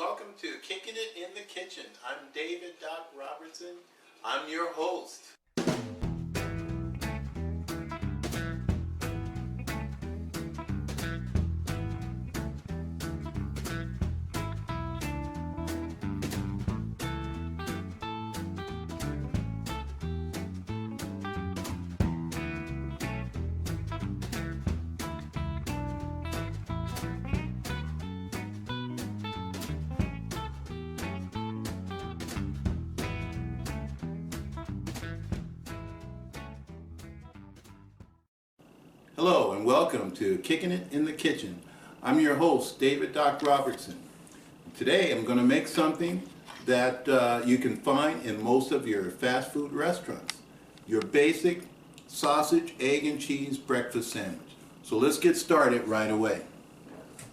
welcome to Kicking It in the Kitchen. I'm David Doc Robertson. I'm your host. Hello and welcome to Kicking It in the Kitchen. I'm your host, David Doc Robertson. Today I'm going to make something that you can find in most of your fast food restaurants. Your basic sausage, egg, and cheese breakfast sandwich. So let's get started right away.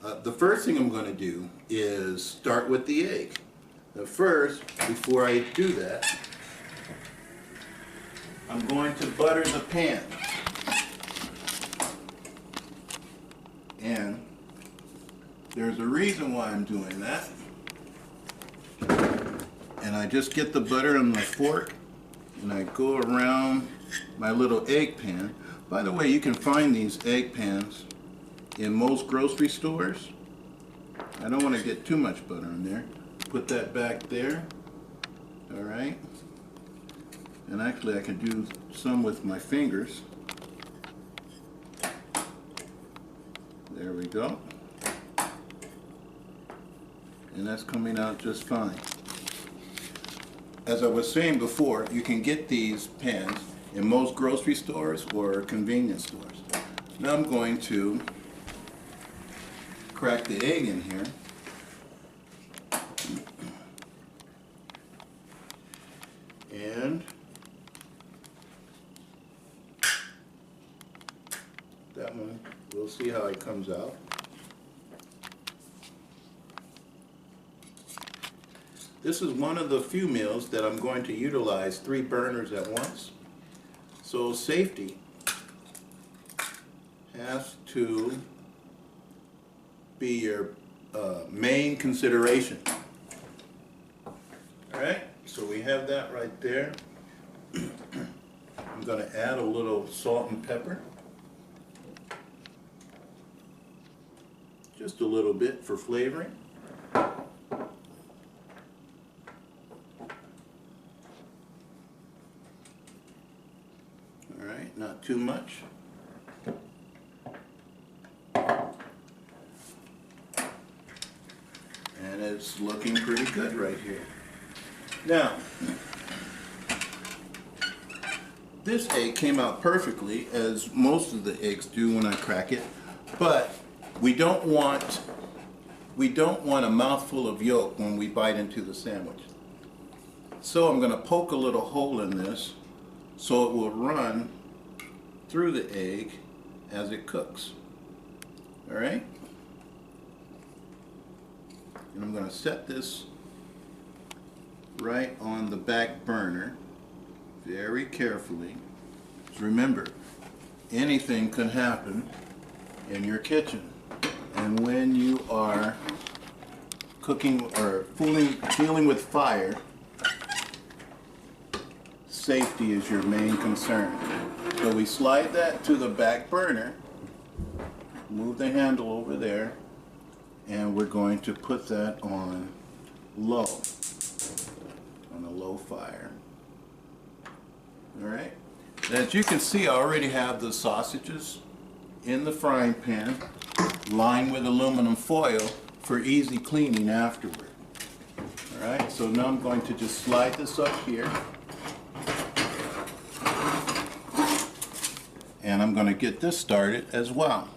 The first thing I'm going to do is start with the egg. First, before I do that, I'm going to butter the pan. And there's a reason why I'm doing that. And I just get the butter on my fork and I go around my little egg pan. By the way, you can find these egg pans in most grocery stores. I don't want to get too much butter on there. Put that back there. All right. And actually I can do some with my fingers. There we go. And that's coming out just fine. As I was saying before, you can get these pans in most grocery stores or convenience stores. Now I'm going to crack the egg in here. And that one, we'll see how it comes out. This is one of the few meals that I'm going to utilize 3 burners at once. So safety has to be your main consideration. Alright, so we have that right there. I'm going to add a little salt and pepper. Just a little bit for flavoring. All right, not too much. And it's looking pretty good right here. Now, this egg came out perfectly, as most of the eggs do when I crack it, but we don't want a mouthful of yolk when we bite into the sandwich. So I'm going to poke a little hole in this so it will run through the egg as it cooks. All right? And I'm going to set this right on the back burner very carefully. So remember, anything can happen in your kitchen. And when you are cooking or dealing with fire, safety is your main concern. So we slide that to the back burner, move the handle over there, and we're going to put that on low, on a low fire. All right. As you can see, I already have the sausages in the frying pan, lined with aluminum foil for easy cleaning afterward. Alright, so now I'm going to just slide this up here. And I'm going to get this started as well.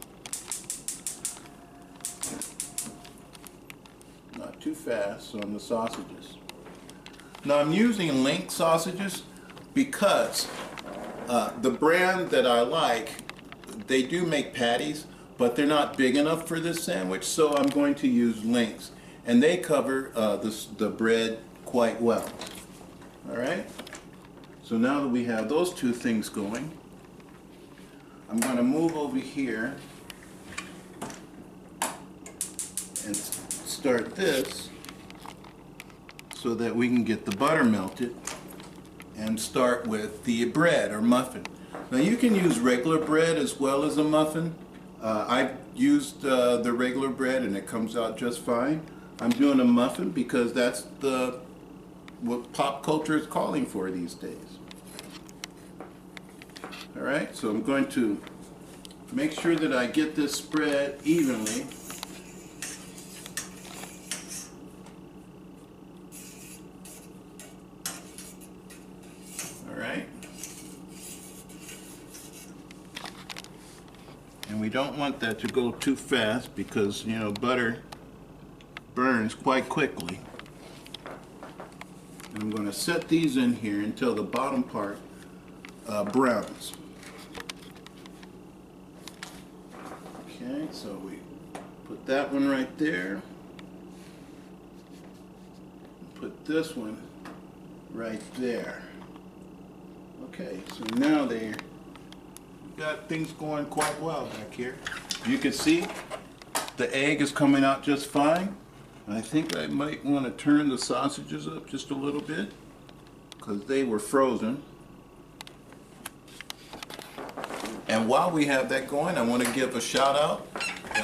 Not too fast on the sausages. Now I'm using Link sausages because the brand that I like, they do make patties, but they're not big enough for this sandwich, so I'm going to use Links. And they cover the bread quite well. All right? So now that we have those two things going, I'm going to move over here and start this so that we can get the butter melted and start with the bread or muffin. Now you can use regular bread as well as a muffin. I've used the regular bread and it comes out just fine. I'm doing a muffin because that's what pop culture is calling for these days. Alright, so I'm going to make sure that I get this spread evenly. Alright. And we don't want that to go too fast because, you know, butter burns quite quickly. I'm going to set these in here until the bottom part browns. Okay, so we put that one right there. Put this one right there. Okay, so now they got things going quite well back here. You can see the egg is coming out just fine. I think I might want to turn the sausages up just a little bit because they were frozen. And while we have that going, I want to give a shout out,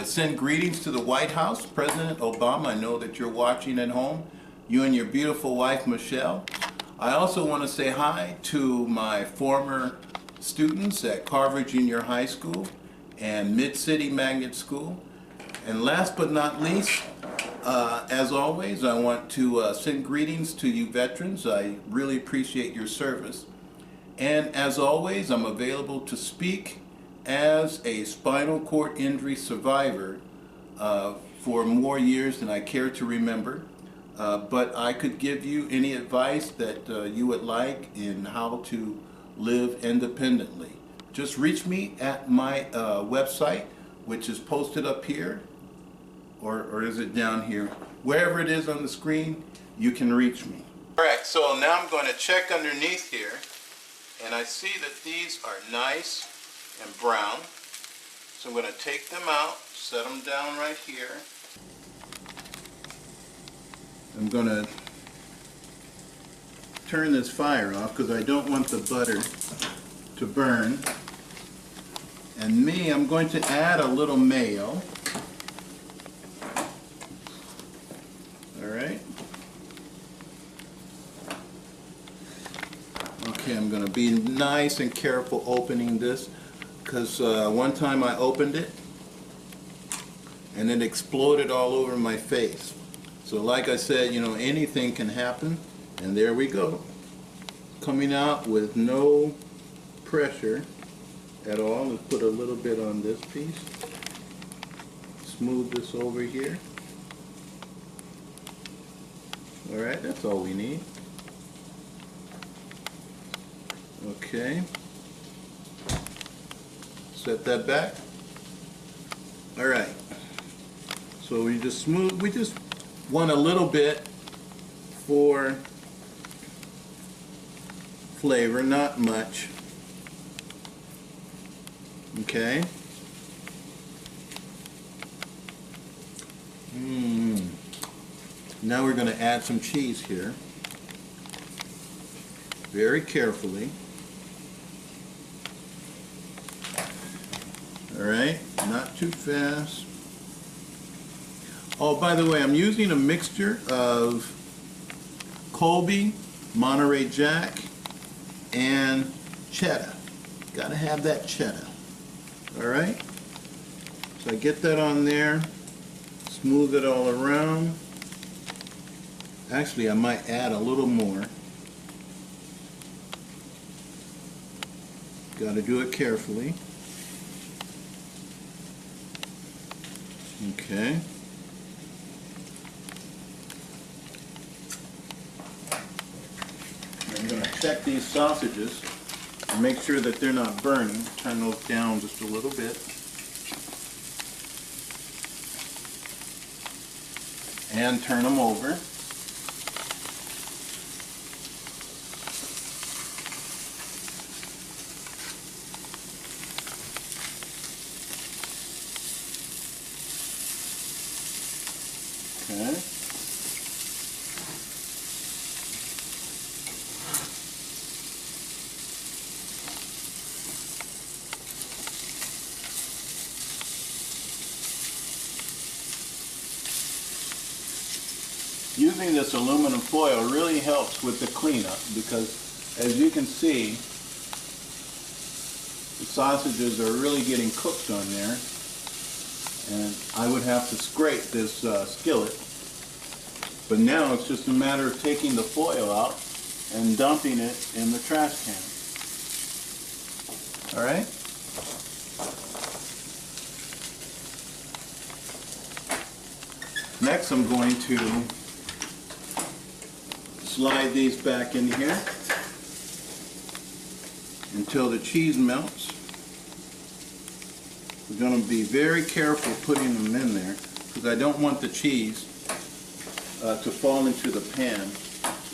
send greetings to the White House. President Obama, I know that you're watching at home, you and your beautiful wife Michelle. I also want to say hi to my former students at Carver Junior High School and Mid-City Magnet School. And last but not least, as always, I want to send greetings to you veterans. I really appreciate your service. And as always, I'm available to speak as a spinal cord injury survivor for more years than I care to remember. But I could give you any advice that you would like in how to live independently. Just reach me at my website, which is posted up here, or is it down here? Wherever it is on the screen, you can reach me. All right, so now I'm going to check underneath here, and I see that these are nice and brown. So I'm going to take them out, set them down right here. I'm going to turn this fire off because I don't want the butter to burn. And I'm going to add a little mayo. Alright. Okay, I'm going to be nice and careful opening this because one time I opened it and it exploded all over my face. So like I said, you know, anything can happen. And there we go. Coming out with no pressure at all. Let's put a little bit on this piece. Smooth this over here. Alright, that's all we need. Okay. Set that back. Alright. So we just want a little bit for flavor, not much. Okay. Now we're going to add some cheese here. Very carefully. Alright, not too fast. Oh, by the way, I'm using a mixture of Colby, Monterey Jack, and cheddar. Gotta have that cheddar. Alright? So I get that on there, smooth it all around. Actually, I might add a little more. Gotta do it carefully. Okay. I'm going to check these sausages and make sure that they're not burning. Turn those down just a little bit. And turn them over. Okay. using this aluminum foil really helps with the cleanup, because as you can see, the sausages are really getting cooked on there, and I would have to scrape this skillet. But now it's just a matter of taking the foil out and dumping it in the trash can. All right? Next, I'm going to slide these back in here until the cheese melts. We're going to be very careful putting them in there, because I don't want the cheese to fall into the pan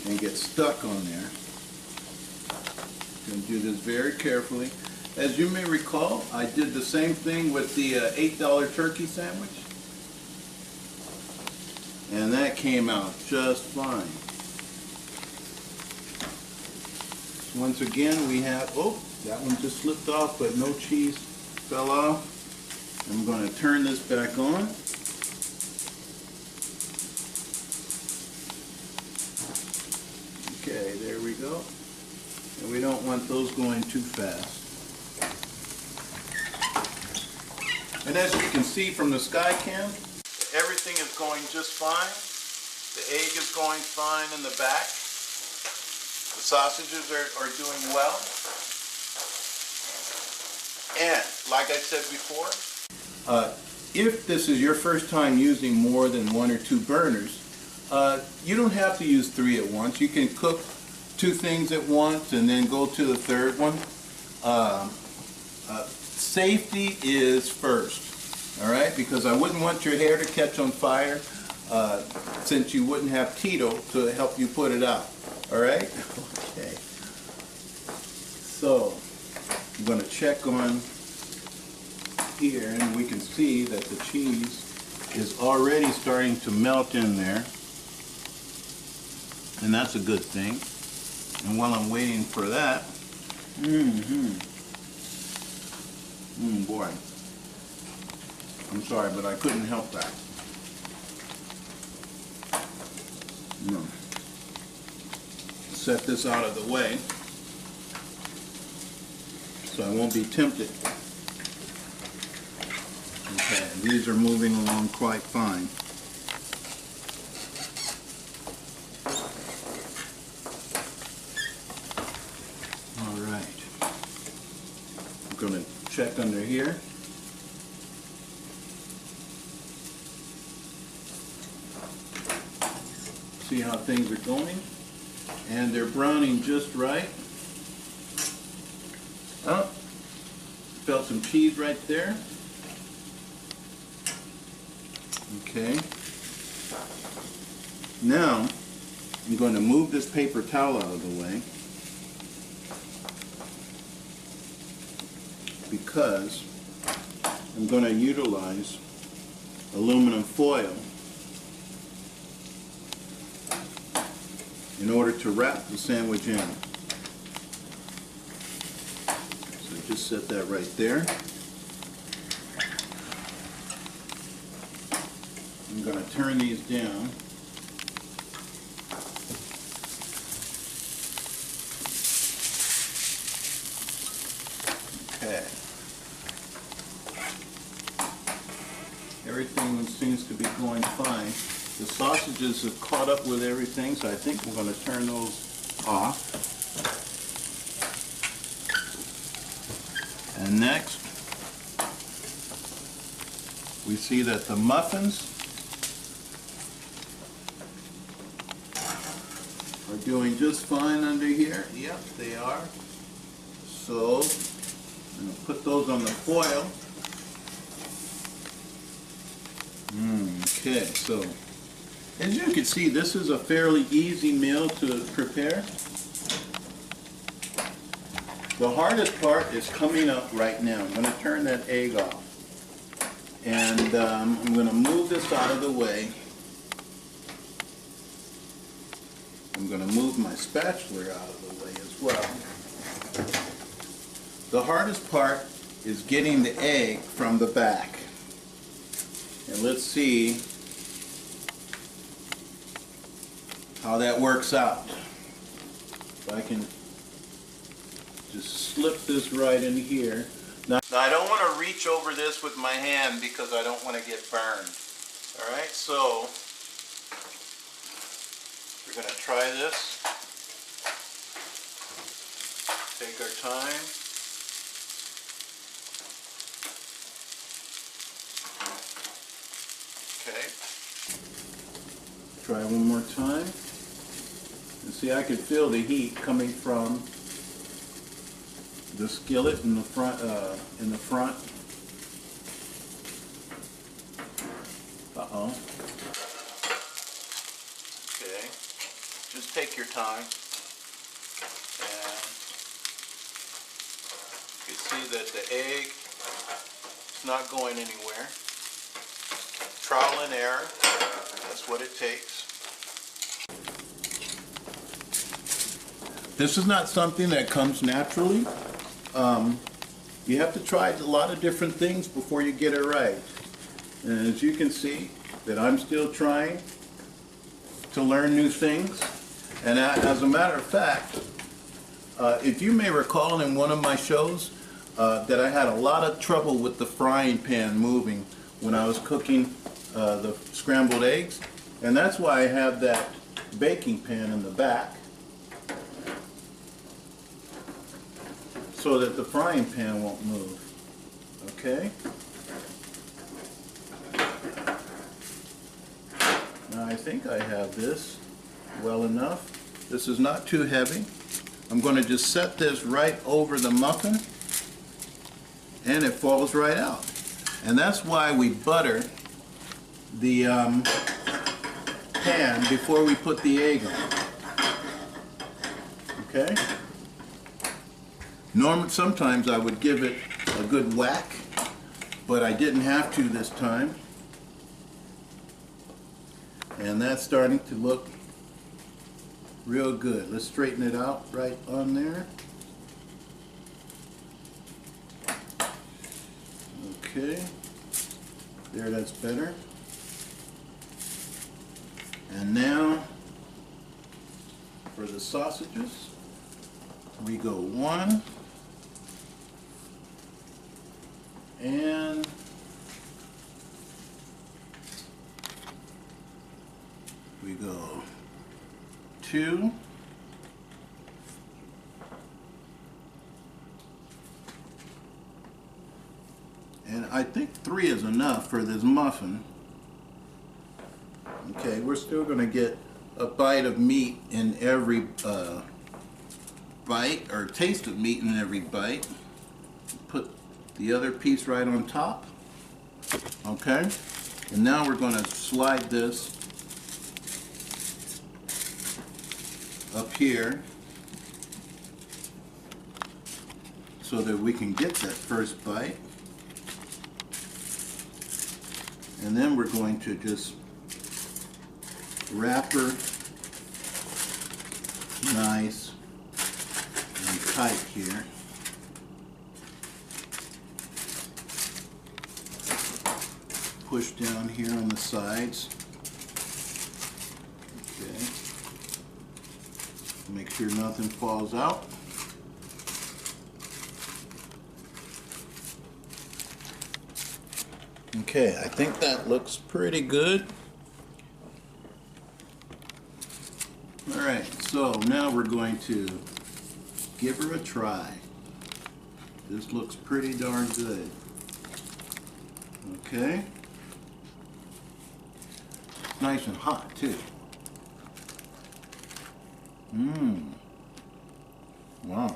and get stuck on there. Going to do this very carefully. As you may recall, I did the same thing with the $8 turkey sandwich, and that came out just fine. Once again, we have, oh, that one just slipped off, but no cheese fell off. I'm going to turn this back on. Okay, there we go. And we don't want those going too fast. And as you can see from the sky cam, everything is going just fine. The egg is going fine in the back. The sausages are doing well. And like I said before, if this is your first time using more than 1 or 2 burners, you don't have to use 3 at once. You can cook 2 things at once and then go to the 3rd one. Safety is first, all right? Because I wouldn't want your hair to catch on fire since you wouldn't have Tito to help you put it out, all right? Okay. So I'm going to check on here, and we can see that the cheese is already starting to melt in there, and that's a good thing. And while I'm waiting for that, boy, I'm sorry, but I couldn't help that. No. Set this out of the way so I won't be tempted. Okay, these are moving along quite fine. All right. I'm going to check under here. See how things are going. And they're browning just right. Oh, felt some cheese right there. Okay. Now, I'm going to move this paper towel out of the way, because I'm going to utilize aluminum foil in order to wrap the sandwich in. So just set that right there. I'm going to turn these down. Okay. Everything seems to be going fine. The sausages have caught up with everything, so I think we're going to turn those off. And next, we see that the muffins are doing just fine under here. Yep, they are. So I'm going to put those on the foil. Okay, so as you can see, this is a fairly easy meal to prepare. The hardest part is coming up right now. I'm going to turn that egg off. And I'm going to move this out of the way. I'm going to move my spatula out of the way as well. The hardest part is getting the egg from the back. And let's see how that works out. If I can just slip this right in here. Now I don't want to reach over this with my hand because I don't want to get burned. Alright, so we're going to try this. Take our time. Okay. Try one more time. And see, I can feel the heat coming from the skillet in the front. Uh-oh. Okay. Just take your time. And you see that the egg is not going anywhere. Trial and error. That's what it takes. This is not something that comes naturally. You have to try a lot of different things before you get it right. And as you can see, that I'm still trying to learn new things. And as a matter of fact, if you may recall in one of my shows that I had a lot of trouble with the frying pan moving when I was cooking the scrambled eggs. And that's why I have that baking pan in the back, so that the frying pan won't move. Okay? Now I think I have this well enough. This is not too heavy. I'm going to just set this right over the muffin and it falls right out. And that's why we butter the pan before we put the egg on. Okay? Sometimes I would give it a good whack, but I didn't have to this time. And that's starting to look real good. Let's straighten it out right on there. Okay. There, that's better. And now for the sausages, we go 1 and we go 2 and I think 3 is enough for this muffin. Okay, we're still going to get a bite of meat in every bite, or taste of meat in every bite. Put the other piece right on top. Okay, and now we're going to slide this up here so that we can get that first bite. And then we're going to just wrap her nice and tight here. Push down here on the sides. Okay. Make sure nothing falls out. Okay, I think that looks pretty good. Alright, so now we're going to give her a try. This looks pretty darn good. Okay. It's nice and hot too. Wow.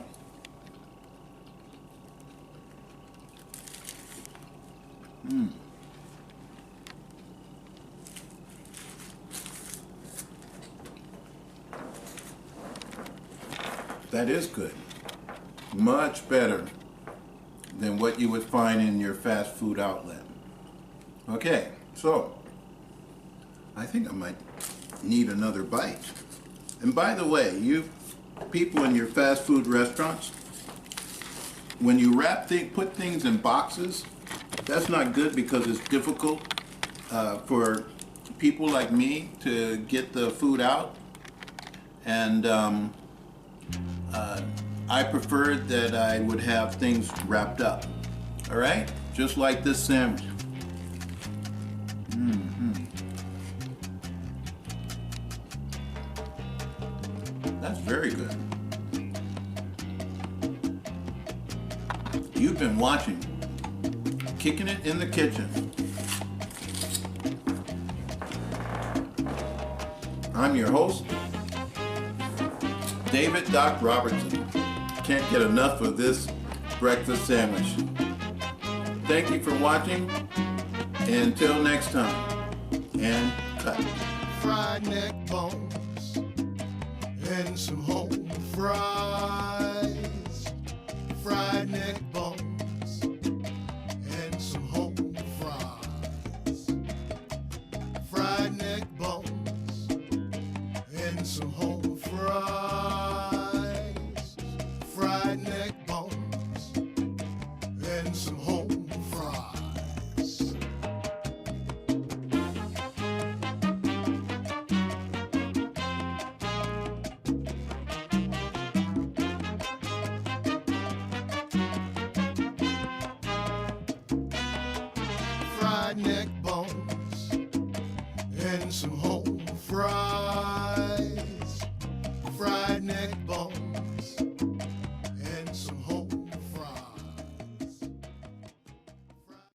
That is good. Much better than what you would find in your fast food outlet. Okay, so I think I might need another bite. And by the way, you people in your fast food restaurants, when you put things in boxes, that's not good because it's difficult for people like me to get the food out. And I preferred that I would have things wrapped up. All right, just like this sandwich. That's very good. You've been watching Kicking It in the Kitchen. I'm your host, David Doc Robertson. Can't get enough of this breakfast sandwich. Thank you for watching. Until next time, and cut. Fried neck bones and some home fries. Fried neck bones and some home fries. Fried neck bones and some home fries. Fried neck bones and some home fries. Fried neck bones and some home fries.